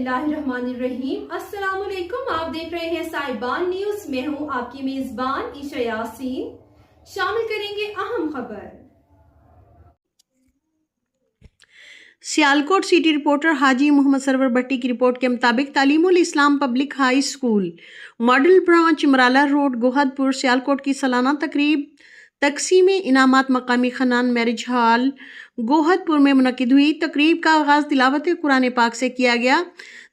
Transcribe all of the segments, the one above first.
बिस्मिल्लाहिर्रहमानिर्रहीम। अस्सलाम वालेकुम। आप देख रहे हैं साहिबान न्यूज। मैं हूं आपकी मेजबान ईशा यासीन। शामिल करेंगे अहम खबर। सियालकोट सिटी रिपोर्टर हाजी मोहम्मद सरवर भट्टी की रिपोर्ट के मुताबिक Talimul Islam public high school model branch Imrala road Gohadpur Sialkot की सालाना तकरीब तकसीम इनामात मकामी खनान मैरिज हॉल गोहदपुर में मुनक्किद हुई। तकरीब का आगाज़ तिलावत कुरान पाक से किया गया।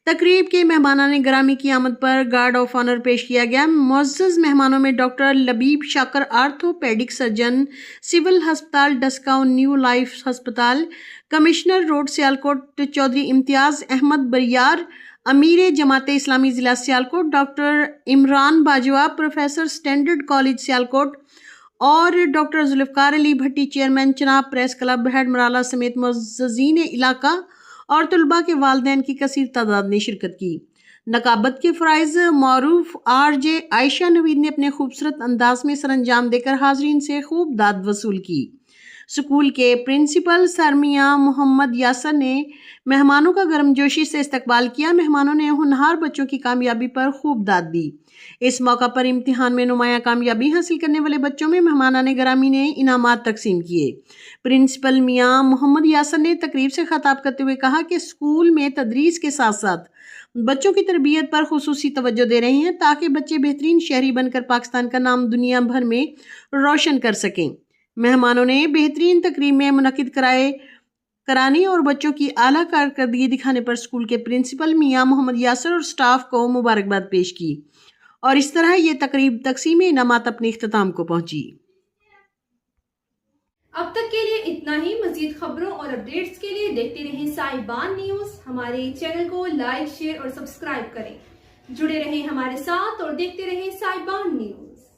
तकरीब के मेहमानान ग्रामी की आमद पर गार्ड ऑफ ऑनर पेश किया गया। मुअज़्ज़ज़ मेहमानों में doctor Labib Shakir orthopaedic surgeon civil हस्पताल डस्का न्यू लाइफ हस्पताल कमिश्नर रोड सियालकोट चौधरी इम्तियाज़ अहमद बरियार अमीर जमात इस्लामी ज़िला Sialkot doctor Imran Bajwa professor standard college Sialkot और doctor Zulfiqar Ali Bhatti chairman Chenab press club head Marala समेत मुअज़्ज़ज़ीन इलाका और तलबा के वालिदैन की कसीर तादाद ने शिरकत की। नकाबत के फ़राइज़ मौरूफ RJ आयशा नवीद ने अपने खूबसूरत अंदाज में सरअंजाम देकर हाज़रीन से खूब दाद वसूल की। स्कूल के प्रिंसिपल सर मियां मोहम्मद यासर ने मेहमानों का गर्मजोशी से इस्तकबाल किया। मेहमानों ने होनहार बच्चों की कामयाबी पर खूब दाद दी। इस मौका पर इम्तिहान में नुमाया कामयाबी हासिल करने वाले बच्चों में मेहमानान ग्रामी ने इनामात तकसीम किए। प्रिंसिपल मियां मोहम्मद यासर ने तकरीब से खिताब करते हुए कहा कि स्कूल में तदरीस के साथ साथ बच्चों की तरबियत पर खुसूसी तवज्जो दे रहे हैं ताकि बच्चे बेहतरीन शहरी बनकर पाकिस्तान का नाम दुनिया भर में रोशन कर सकें। मेहमानों ने बेहतरीन तकरीब में मुनक्किद कराने और बच्चों की आला कारकर्दगी दिखाने पर स्कूल के प्रिंसिपल मियां मोहम्मद यासर और स्टाफ को मुबारकबाद पेश की और इस तरह ये तकरीब तकसीम इनामात अपने इख्तिताम को पहुंची। अब तक के लिए इतना ही। मजीद खबरों और अपडेट्स के लिए देखते रहें साहिबान न्यूज। हमारे चैनल को लाइक शेयर और सब्सक्राइब करें। जुड़े रहें हमारे साथ और देखते रहें साहिबान न्यूज।